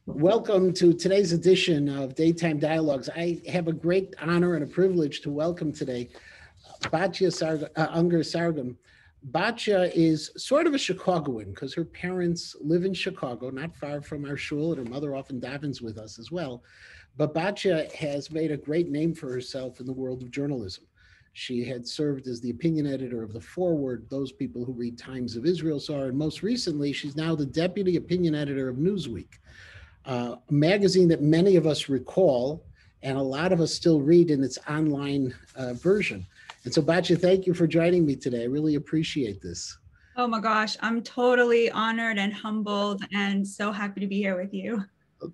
Welcome to today's edition of Daytime Dialogues. I have a great honor and a privilege to welcome today Batuya Ungar Sargon. Batuya is sort of a Chicagoan because her parents live in Chicago, not far from our shul, and her mother often davens with us as well. But Batuya has made a great name for herself in the world of journalism. She had served as the opinion editor of The Forward. Those people who read Times of Israel saw her. And most recently, she's now the deputy opinion editor of Newsweek, a magazine that many of us recall and a lot of us still read in its online version. And so, Batuya, thank you for joining me today. I really appreciate this. Oh my gosh, I'm totally honored and humbled and so happy to be here with you.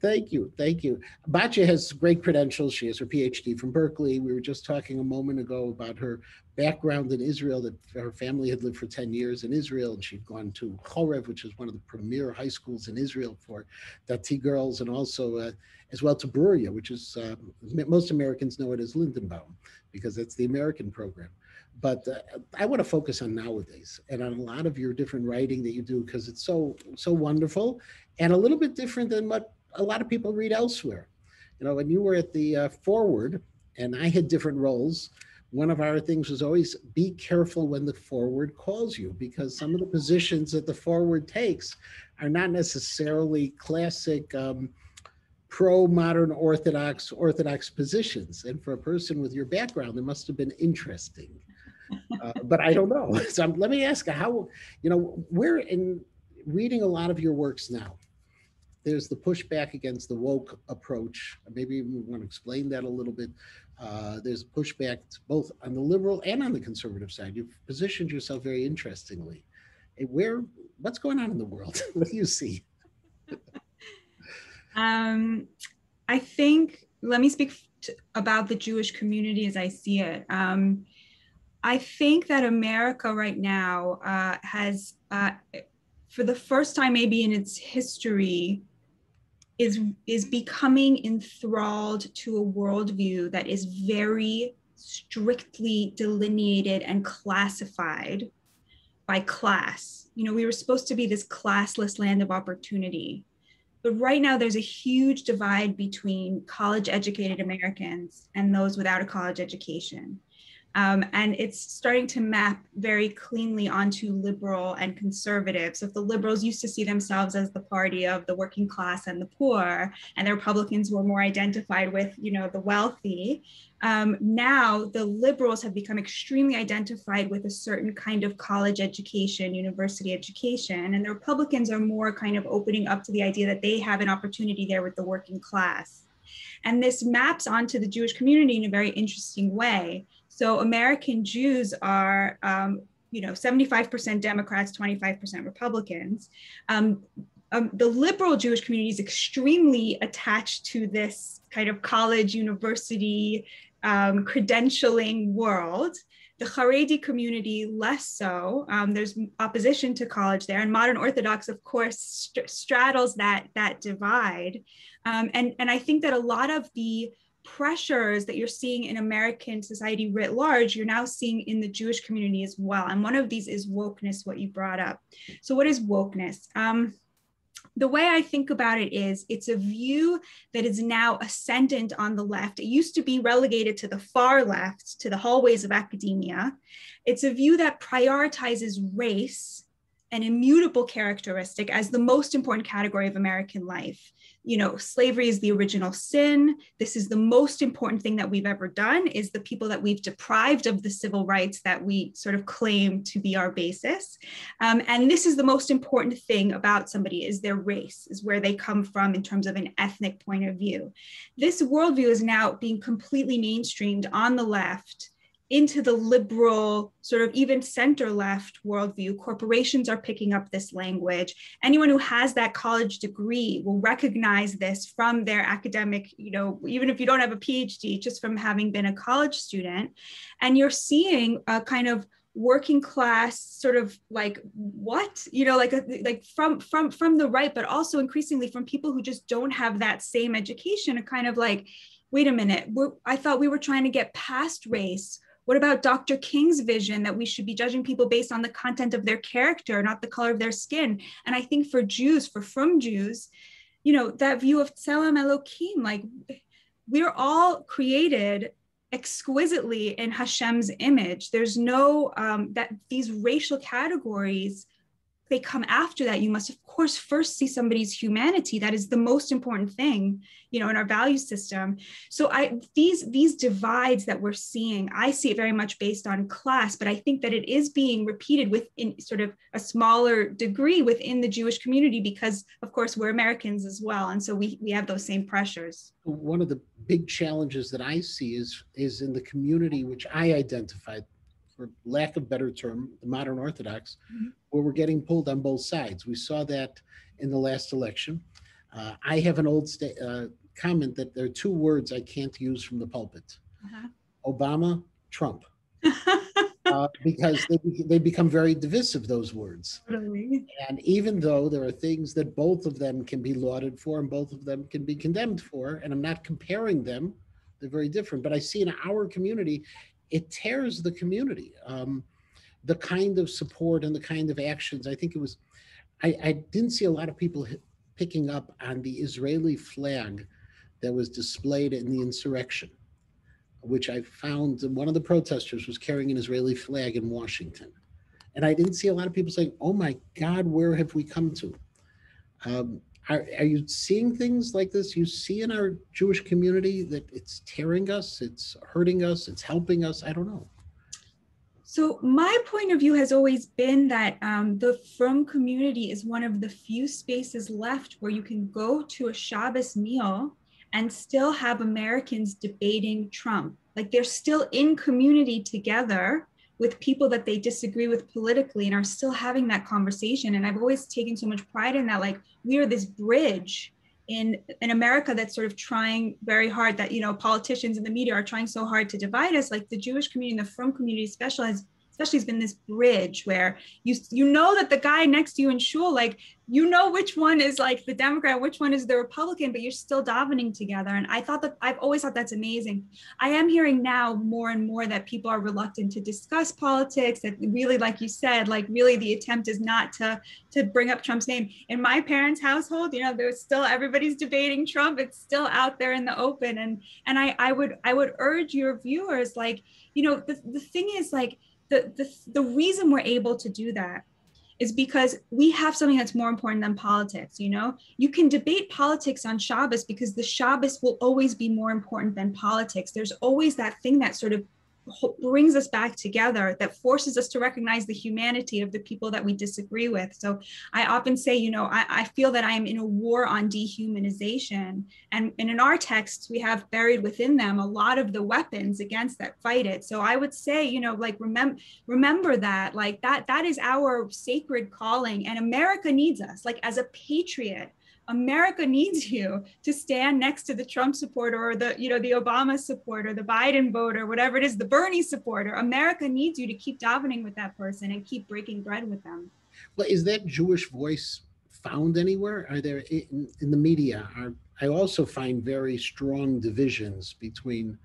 Thank you. Thank you. Batuya has great credentials. She has her PhD from Berkeley. We were just talking a moment ago about her background in Israel, that her family had lived for 10 years in Israel, and she'd gone to Chorev, which is one of the premier high schools in Israel for Dati girls, and also as well to Batuya, which is, most Americans know it as Lindenbaum, because that's the American program. But I want to focus on nowadays and on a lot of your different writing that you do, because it's so wonderful and a little bit different than what a lot of people read elsewhere. You know, when you were at the Forward and I had different roles, one of our things was always be careful when the Forward calls you, because some of the positions that the Forward takes are not necessarily classic pro-modern orthodox positions. And for a person with your background, it must have been interesting. But I don't know. So let me ask you how, we're in reading a lot of your works now. There's the pushback against the woke approach. Maybe you want to explain that a little bit. There's pushback both on the liberal and on the conservative side. You've positioned yourself very interestingly. What's going on in the world? What do you see? I think, let me speak about the Jewish community as I see it. I think that America right now has, for the first time maybe in its history, is becoming enthralled to a worldview that is very strictly delineated and classified by class. You know, we were supposed to be this classless land of opportunity. But right now, there's a huge divide between college educated Americans and those without a college education. And it's starting to map very cleanly onto liberal and conservative. So if the liberals used to see themselves as the party of the working class and the poor, and the Republicans were more identified with, the wealthy, now the liberals have become extremely identified with a certain kind of college education, university education, and the Republicans are more kind of opening up to the idea that they have an opportunity there with the working class. And this maps onto the Jewish community in a very interesting way. So American Jews are, 75% Democrats, 25% Republicans. The liberal Jewish community is extremely attached to this kind of college, university, credentialing world. The Haredi community, less so. There's opposition to college there, and modern Orthodox, of course, straddles that divide. And I think that a lot of the pressures that you're seeing in American society writ large, you're now seeing in the Jewish community as well. And one of these is wokeness, what you brought up. So what is wokeness? The way I think about it is it's a view that is now ascendant on the left. It used to be relegated to the far left, to the hallways of academia. It's a view that prioritizes race, an immutable characteristic, as the most important category of American life. Slavery is the original sin. This is the most important thing that we've ever done, is the people that we've deprived of the civil rights that we sort of claim to be our basis. And this is the most important thing about somebody, is their race, is where they come from in terms of an ethnic point of view. This worldview is now being completely mainstreamed on the left into the liberal, sort of even center-left worldview. Corporations are picking up this language. Anyone who has that college degree will recognize this from their academic, even if you don't have a PhD, just from having been a college student. And you're seeing a kind of working class sort of like what, like from the right, but also increasingly from people who just don't have that same education, a kind of like, wait a minute, I thought we were trying to get past race. What about Dr. King's vision that we should be judging people based on the content of their character, not the color of their skin? And I think for Jews, for frum Jews, that view of Tselem Elohim, like we're all created exquisitely in Hashem's image. There's no, that these racial categories, they come after that. You must, of course, first see somebody's humanity. That is the most important thing, in our value system. So these divides that we're seeing, I see it very much based on class, but I think that it is being repeated within sort of a smaller degree within the Jewish community, because of course we're Americans as well. And so we have those same pressures. One of the big challenges that I see is in the community, which I identified, for lack of better term, the modern Orthodox, where we're getting pulled on both sides. We saw that in the last election. I have an old comment that there are two words I can't use from the pulpit: Obama, Trump, because they become very divisive, those words. Totally. And even though there are things that both of them can be lauded for and both of them can be condemned for, and I'm not comparing them, they're very different. But I see in our community, it tears the community. The kind of support and the kind of actions, I think it was, I didn't see a lot of people picking up on the Israeli flag that was displayed in the insurrection, which I found one of the protesters was carrying an Israeli flag in Washington. And I didn't see a lot of people saying, oh my God, where have we come to? Are you seeing things like this? You see in our Jewish community that it's tearing us, it's hurting us, it's helping us? I don't know. So my point of view has always been that the Frum community is one of the few spaces left where you can go to a Shabbos meal and still have Americans debating Trump. Like they're still in community together with people that they disagree with politically and are still having that conversation. And I've always taken so much pride in that, like we are this bridge in America that's sort of trying very hard, that, politicians and the media are trying so hard to divide us. Like the Jewish community and the Frum community especially has been this bridge where you know that the guy next to you in shul, like, which one is like the Democrat, which one is the Republican, but you're still davening together. And I've always thought that's amazing. I am hearing now more and more that people are reluctant to discuss politics, that really, like you said, like really the attempt is not to bring up Trump's name. In my parents' household, there's still, everybody's debating Trump. It's still out there in the open. And I would urge your viewers, like, the thing is, like, the reason we're able to do that is because we have something that's more important than politics. You can debate politics on Shabbos because the Shabbos will always be more important than politics. There's always that thing that sort of brings us back together, that forces us to recognize the humanity of the people that we disagree with. So I often say, I feel that I am in a war on dehumanization. And in our texts, we have buried within them a lot of the weapons against that fight it. So I would say, like, remember that, like that is our sacred calling, and America needs us. Like, as a patriot, America needs you to stand next to the Trump supporter, or the Obama supporter, the Biden voter, whatever it is, the Bernie supporter. America needs you to keep davening with that person and keep breaking bread with them. Well, is that Jewish voice found anywhere? Are there in the media? I also find very strong divisions between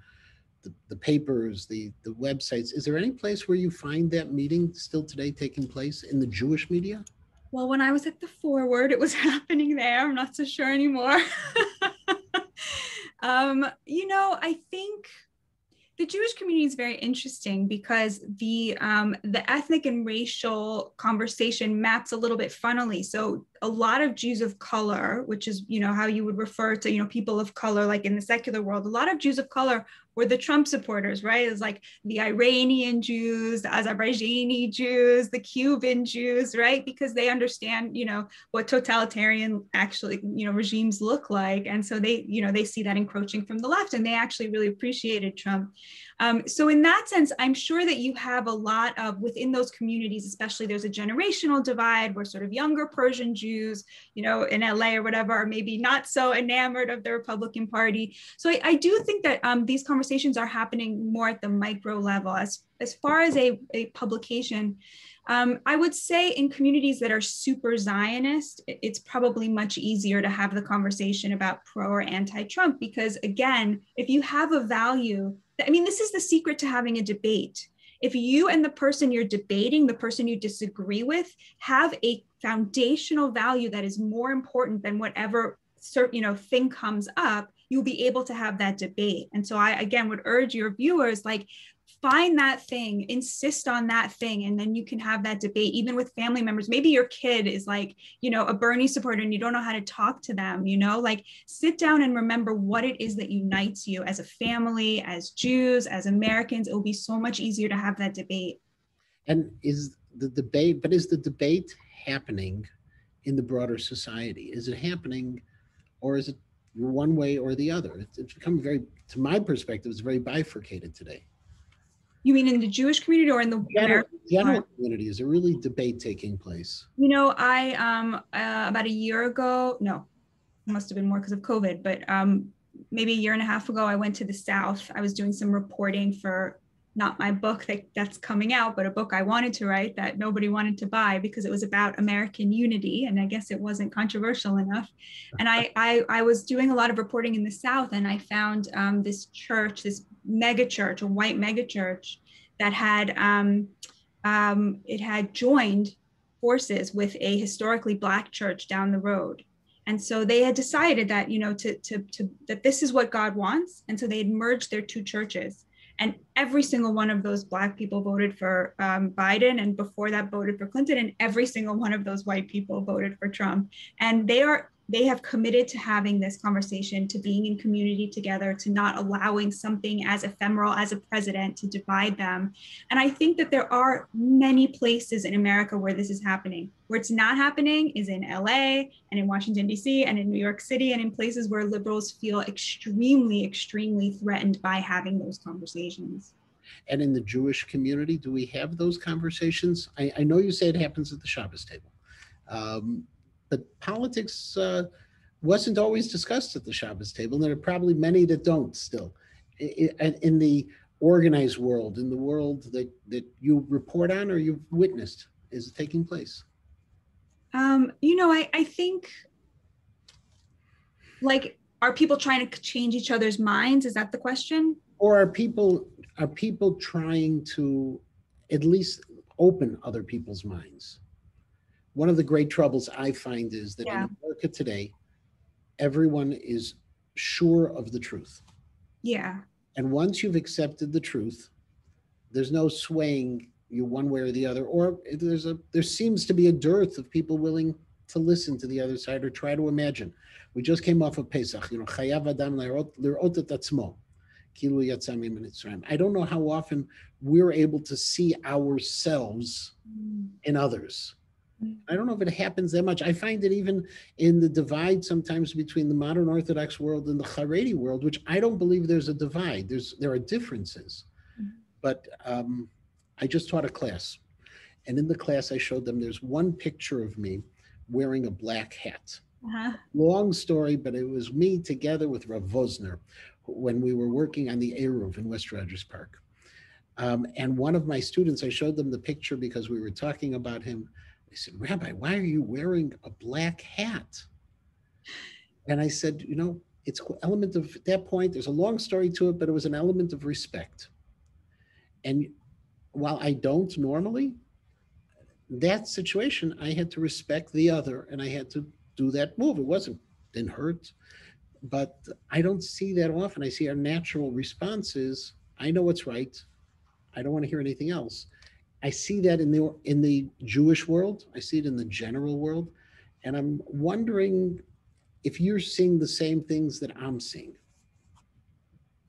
the papers, the websites. Is there any place where you find that meeting still today taking place in the Jewish media? Well, when I was at the Forward, it was happening there. I'm not so sure anymore. I think the Jewish community is very interesting because the ethnic and racial conversation maps a little bit funnily. So a lot of Jews of color, which is, how you would refer to, people of color, like in the secular world, a lot of Jews of color were the Trump supporters, right? It's like the Iranian Jews, the Azerbaijani Jews, the Cuban Jews, right? Because they understand, what totalitarian actually, regimes look like. And so they see that encroaching from the left, and they actually really appreciated Trump. So in that sense, I'm sure that you have a lot of, within those communities, especially, there's a generational divide where sort of younger Persian Jews, in LA or whatever, are maybe not so enamored of the Republican Party. So I do think that these conversations are happening more at the micro level. As far as a publication, I would say in communities that are super Zionist, it's probably much easier to have the conversation about pro or anti-Trump, because again, if you have a value, this is the secret to having a debate. If you and the person you're debating, the person you disagree with, have a foundational value that is more important than whatever thing comes up, you'll be able to have that debate. And so I, again, would urge your viewers, like, find that thing, insist on that thing, and then you can have that debate, even with family members. Maybe your kid is like, a Bernie supporter and you don't know how to talk to them, like, sit down and remember what it is that unites you as a family, as Jews, as Americans. It will be so much easier to have that debate. And is the debate happening in the broader society? Is it happening, or is it one way or the other? It's become very, to my perspective, it's very bifurcated today. You mean in the Jewish community or in the general community? Is there really debate taking place? I about a year ago, no, it must have been more because of COVID, but maybe a year and a half ago, I went to the South. I was doing some reporting for not my book that's coming out, but a book I wanted to write that nobody wanted to buy because it was about American unity. And I guess it wasn't controversial enough. And I was doing a lot of reporting in the South, and I found this church, this mega church, a white mega church that had, it had joined forces with a historically Black church down the road. And so they had decided that, that this is what God wants. And so they had merged their two churches. And every single one of those Black people voted for Biden, and before that voted for Clinton, and every single one of those white people voted for Trump. And they have committed to having this conversation, to being in community together, to not allowing something as ephemeral as a president to divide them. And I think that there are many places in America where this is happening. Where it's not happening is in LA and in Washington, D.C. and in New York City, and in places where liberals feel extremely, extremely threatened by having those conversations. And in the Jewish community, do we have those conversations? I know you say it happens at the Shabbos table. But politics wasn't always discussed at the Shabbos table, and there are probably many that don't still. In the organized world, in the world that you report on or you've witnessed, is it taking place? I think, like, are people trying to change each other's minds? Is that the question? Or are people trying to at least open other people's minds? One of the great troubles I find is that in America today, everyone is sure of the truth. Yeah. And once you've accepted the truth, there's no swaying you one way or the other, or there seems to be a dearth of people willing to listen to the other side or try to imagine. We just came off of Pesach, Chayav Adam Lirot et Atzmo, Kilu Yatsa Mitzrayim. I don't know how often we're able to see ourselves in others. I don't know if it happens that much. I find it even in the divide sometimes between the modern Orthodox world and the Haredi world, which I don't believe there's a divide. There are differences. But I just taught a class. And in the class, I showed them there's one picture of me wearing a black hat. Long story, but it was me together with Rav Vosner when we were working on the Eruv in West Rogers Park. And one of my students, I showed them the picture because we were talking about him. They said, Rabbi, why are you wearing a black hat? And I said, it's an element of, at that point, there's a long story to it, but it was an element of respect. And while I don't normally, that situation, I had to respect the other and I had to do that move. It didn't hurt, but I don't see that often. I see our natural responses. I know what's right. I don't want to hear anything else. I see that in the Jewish world. I see it in the general world. And I'm wondering if you're seeing the same things that I'm seeing.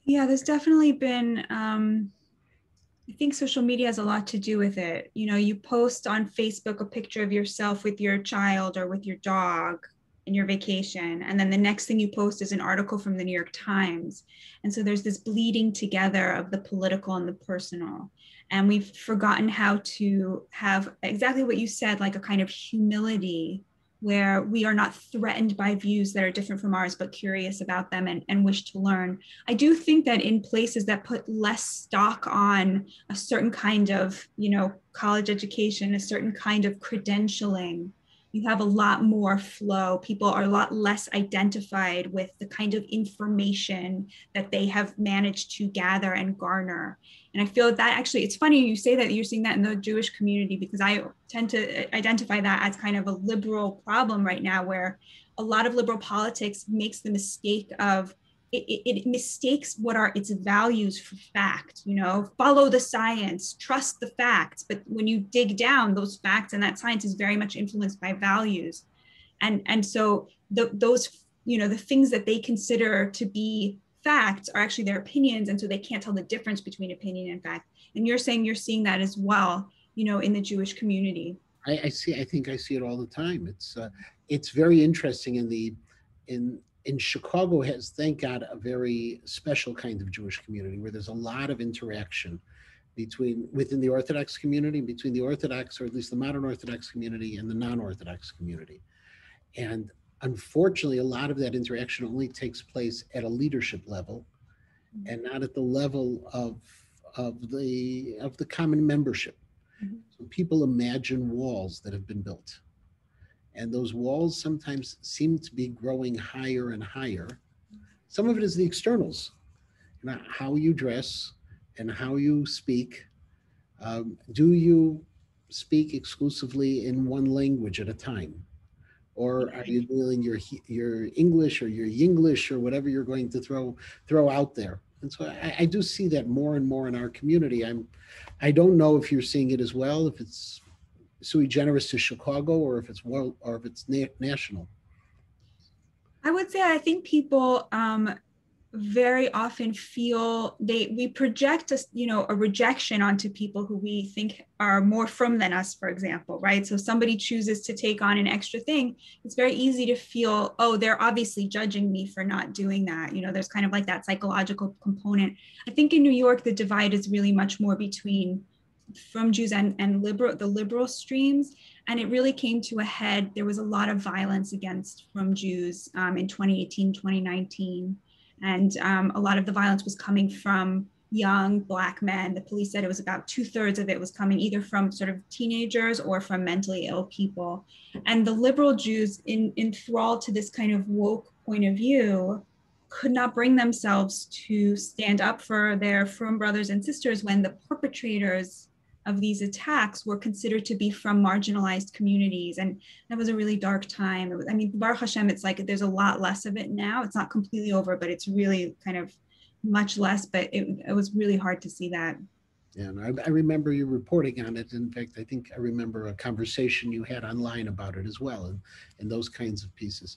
Yeah, there's definitely been, I think social media has a lot to do with it. You post on Facebook a picture of yourself with your child or with your dog in your vacation. And then the next thing you post is an article from the New York Times. And so there's this bleeding together of the political and the personal. And we've forgotten how to have exactly what you said, like a kind of humility where we are not threatened by views that are different from ours, but curious about them and wish to learn. I do think that in places that put less stock on a certain kind of, college education, a certain kind of credentialing, you have a lot more flow. People are a lot less identified with the kind of information that they have managed to gather and garner. And I feel that actually, it's funny you say that you're seeing that in the Jewish community, because I tend to identify that as kind of a liberal problem right now, where a lot of liberal politics makes the mistake of it mistakes what are its values for fact, follow the science, trust the facts. But when you dig down, those facts and that science is very much influenced by values. And so those, the things that they consider to be facts are actually their opinions. And so they can't tell the difference between opinion and fact. And you're saying you're seeing that as well, in the Jewish community. I think I see it all the time. It's very interesting in Chicago has, thank God, a very special kind of Jewish community where there's a lot of interaction within the Orthodox community, between the Orthodox, or at least the modern Orthodox community, and the non-Orthodox community. And unfortunately, a lot of that interaction only takes place at a leadership level and not at the level of the common membership. Mm-hmm. So people imagine walls that have been built. And those walls sometimes seem to be growing higher and higher. Some of it is the externals, how you dress and how you speak. Do you speak exclusively in one language at a time? Or are you doing your English or your Yinglish or whatever you're going to throw out there? And so I do see that more and more in our community. I don't know if you're seeing it as well, if it's sui generis to Chicago, or if it's world, or if it's national. I would say I think people very often feel we project a rejection onto people who we think are more from than us, for example, right? So somebody chooses to take on an extra thing. It's very easy to feel, oh, they're obviously judging me for not doing that. There's kind of like that psychological component. I think in New York, the divide is really much more between from Jews and the liberal streams. And it really came to a head. There was a lot of violence against from Jews in 2018, 2019. And a lot of the violence was coming from young Black men. The police said it was about 2/3 of it was coming either from sort of teenagers or from mentally ill people. And the liberal Jews, enthralled to this kind of woke point of view, could not bring themselves to stand up for their frum brothers and sisters when the perpetrators of these attacks were considered to be from marginalized communities. And that was a really dark time. Baruch Hashem, it's like there's a lot less of it now. It's not completely over, but it's really kind of much less, but it was really hard to see that. Yeah, and I remember you reporting on it. In fact, I think I remember a conversation you had online about it as well, and those kinds of pieces.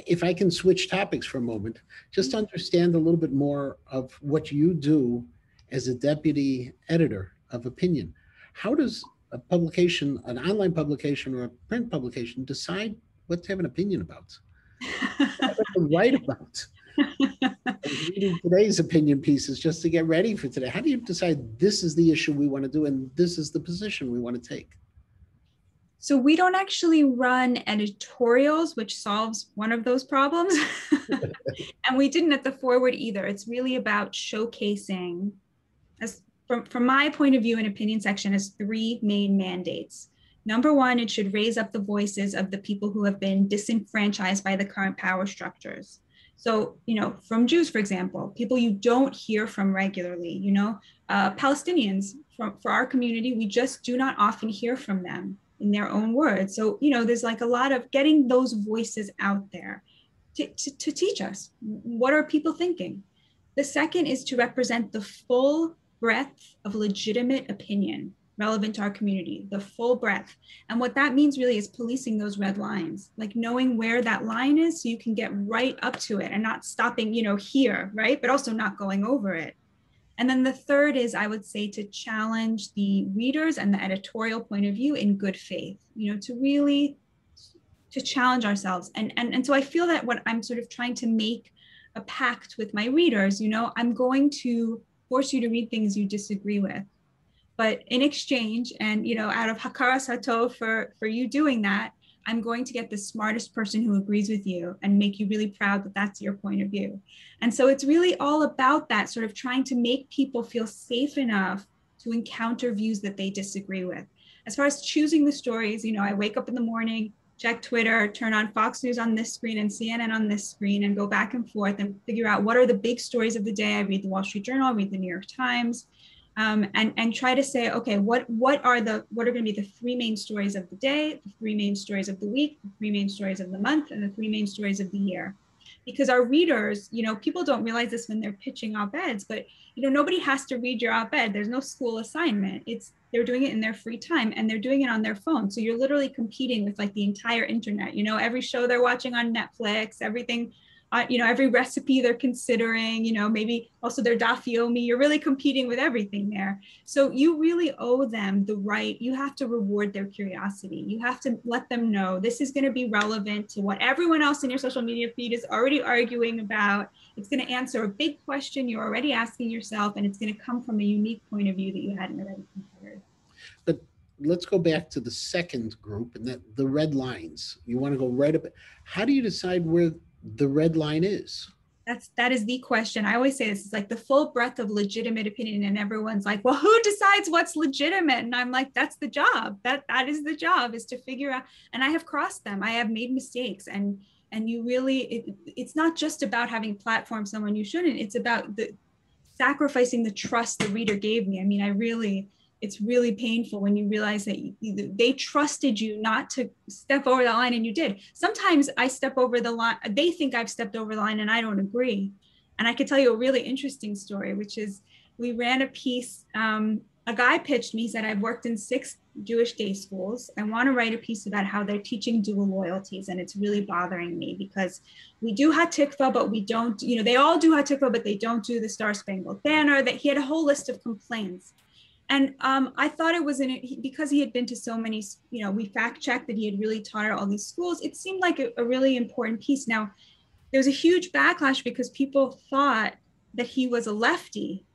If I can switch topics for a moment, just to understand a little bit more of what you do as a deputy editor of opinion. How does a publication, an online publication or a print publication, decide what to have an opinion about? What to write about? I was reading today's opinion pieces just to get ready for today. How do you decide this is the issue we want to do and this is the position we want to take? So we don't actually run editorials, which solves one of those problems. And we didn't at the Forward either. It's really about showcasing, as from my point of view, an opinion section has three main mandates. Number one, it should raise up the voices of the people who have been disenfranchised by the current power structures. So, from Jews, for example, people you don't hear from regularly, Palestinians for our community, we just do not often hear from them in their own words. So, there's like a lot of getting those voices out there to teach us, what are people thinking? The second is to represent the full breadth of legitimate opinion relevant to our community, the full breadth. And what that means really is policing those red lines, like knowing where that line is so you can get right up to it and not stopping, here, right? But also not going over it. And then the third is, I would say, to challenge the readers and the editorial point of view in good faith, to challenge ourselves. And so I feel that what I'm sort of trying to make a pact with my readers, I'm going to force you to read things you disagree with. But in exchange, and out of hakaras hatov for you doing that, I'm going to get the smartest person who agrees with you and make you really proud that that's your point of view. And so it's really all about that, sort of trying to make people feel safe enough to encounter views that they disagree with. As far as choosing the stories, I wake up in the morning, check Twitter, turn on Fox News on this screen and CNN on this screen and go back and forth and figure out what are the big stories of the day. I read the Wall Street Journal, I read the New York Times, and try to say, okay, what are going to be the three main stories of the day, the three main stories of the week, the three main stories of the month, and the three main stories of the year. Because our readers, people don't realize this when they're pitching op-eds, but nobody has to read your op-ed. There's no school assignment. They're doing it in their free time and they're doing it on their phone. So you're literally competing with like the entire internet, every show they're watching on Netflix, everything, every recipe they're considering, maybe also their dafyomi. You're really competing with everything there. So you really owe them the right. You have to reward their curiosity. You have to let them know this is going to be relevant to what everyone else in your social media feed is already arguing about. It's going to answer a big question you're already asking yourself, and it's going to come from a unique point of view that you hadn't already considered. But let's go back to the second group, and that the red lines. You want to go right up. How do you decide where the red line is? That is the question. I always say this is like the full breadth of legitimate opinion, and everyone's like, well, who decides what's legitimate? And I'm like, that's the job. That is the job, is to figure out. And I have crossed them. I have made mistakes, and you really, it's not just about having platform someone you shouldn't. It's about the sacrificing the trust the reader gave me. I mean, it's really painful when you realize that they trusted you not to step over the line, and you did. Sometimes I step over the line. They think I've stepped over the line and I don't agree. And I could tell you a really interesting story, which is we ran a piece. A guy pitched me, he said, I've worked in 6 Jewish day schools. I want to write a piece about how they're teaching dual loyalties. And it's really bothering me because we do Hatikva, but we don't, they all do Hatikva, but they don't do the Star Spangled Banner. That he had a whole list of complaints. And I thought it was because he had been to so many, we fact checked that he had really taught at all these schools. It seemed like a really important piece. Now, there was a huge backlash because people thought that he was a lefty.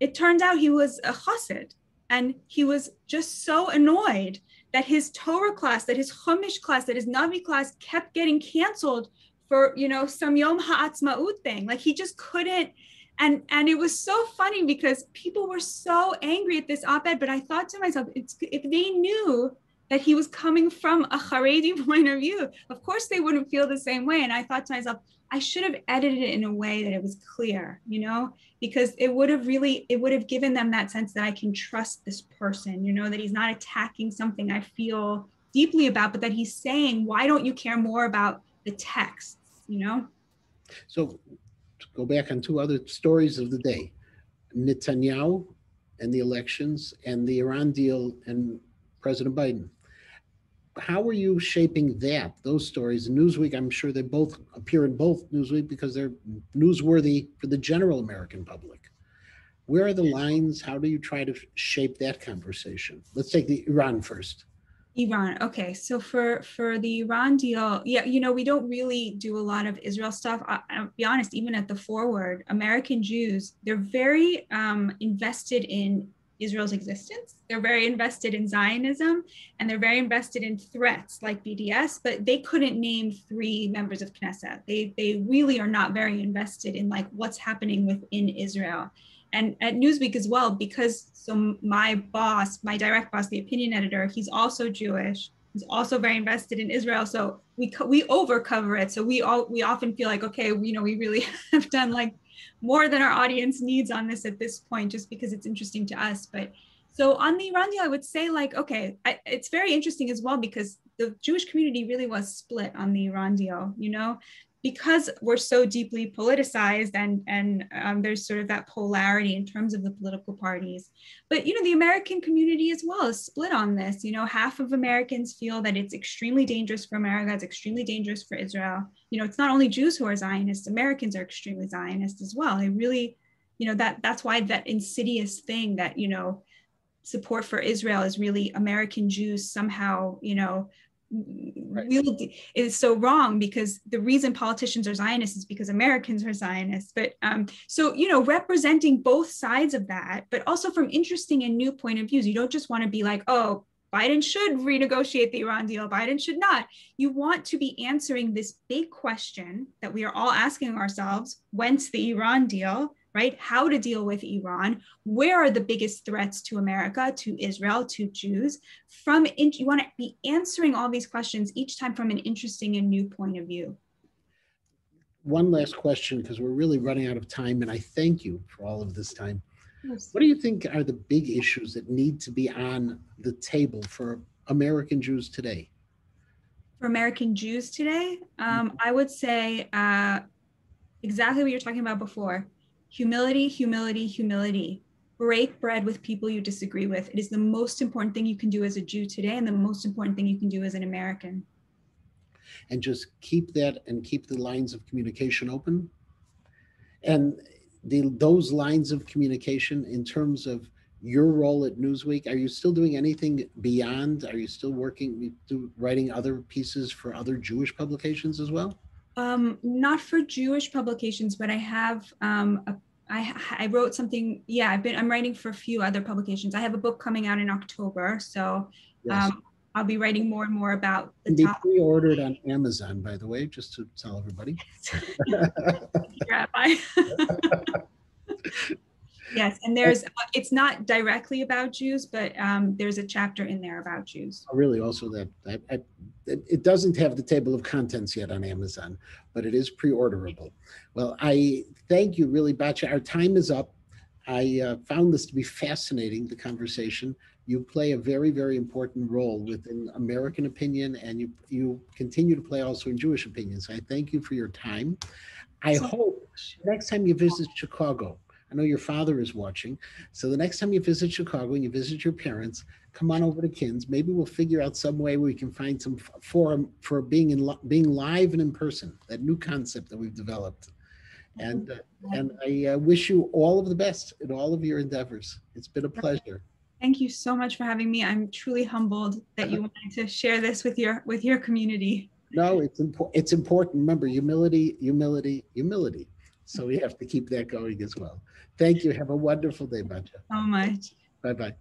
It turned out he was a chassid. And he was just so annoyed that his Torah class, that his Chumash class, that his Navi class kept getting canceled for, some Yom HaAtzmaut thing. Like he just couldn't. And it was so funny because people were so angry at this op-ed, but I thought to myself, if they knew that he was coming from a Haredi point of view, of course they wouldn't feel the same way. And I thought to myself, I should have edited it in a way that it was clear, because it would have given them that sense that I can trust this person, that he's not attacking something I feel deeply about, but that he's saying, why don't you care more about the texts, So go back on 2 other stories of the day, Netanyahu and the elections and the Iran deal and President Biden. How are you shaping those stories? In Newsweek, I'm sure they both appear in both Newsweek because they're newsworthy for the general American public. Where are the lines? How do you try to shape that conversation? Let's take the Iran first. Iran. Okay. So for the Iran deal, yeah, we don't really do a lot of Israel stuff. I'll be honest, even at the forward, American Jews, they're very invested in Israel's existence. They're very invested in Zionism, and they're very invested in threats like BDS, but they couldn't name 3 members of Knesset. They really are not very invested in like what's happening within Israel. And at Newsweek as well, because my direct boss, the opinion editor, he's also Jewish. He's also very invested in Israel. So we over cover it. So we often feel like, okay, we really have done like more than our audience needs on this at this point, just because it's interesting to us. But so on the Iran deal, I would say like, okay, it's very interesting as well because the Jewish community really was split on the Iran deal, because we're so deeply politicized and there's sort of that polarity in terms of the political parties. But, the American community as well is split on this. Half of Americans feel that it's extremely dangerous for America. It's extremely dangerous for Israel. It's not only Jews who are Zionists, Americans are extremely Zionist as well. It really, that's why that insidious thing that, support for Israel is really American Jews somehow, Right. is so wrong, because the reason politicians are Zionists is because Americans are Zionists. But so representing both sides of that, but also from interesting and new point of views. You don't just want to be like, oh, Biden should renegotiate the Iran deal, Biden should not. You want to be answering this big question that we are all asking ourselves: when's the Iran deal? right? How to deal with Iran. Where are the biggest threats to America, to Israel, to Jews? You want to be answering all these questions each time from an interesting and new point of view. One last question, because we're really running out of time, and I thank you for all of this time. Yes. What do you think are the big issues that need to be on the table for American Jews today? For American Jews today, I would say exactly what you're talking about before. Humility, humility, humility. Break bread with people you disagree with. It is the most important thing you can do as a Jew today, and the most important thing you can do as an American. And just keep that and keep the lines of communication open. And those lines of communication in terms of your role at Newsweek, are you still doing anything beyond? Are you still writing other pieces for other Jewish publications as well? Not for Jewish publications, but I have I wrote something. Yeah, I'm writing for a few other publications. I have a book coming out in October, so Yes. I'll be writing more and more about the Can be topic. pre-ordered on Amazon, by the way, just to tell everybody. Rabbi. Yes, and it's not directly about Jews, but there's a chapter in there about Jews. Really, also it doesn't have the table of contents yet on Amazon, but it is pre-orderable. Well, I thank you, really, Batuya. Our time is up. I found this to be fascinating, the conversation. You play a very, very important role within American opinion, and you continue to play also in Jewish opinion. So I thank you for your time. I hope next time you visit Chicago, I know your father is watching, so the next time you visit Chicago and you visit your parents, come on over to Kins. Maybe we'll figure out some way where we can find some forum for being live and in person, that new concept that we've developed. And I wish you all of the best in all of your endeavors. It's been a pleasure. Thank you so much for having me. I'm truly humbled that you wanted to share this with your community. No, it's important. Remember, humility, humility, humility. So we have to keep that going as well. Thank you. Have a wonderful day, Batuya. So much. Bye-bye.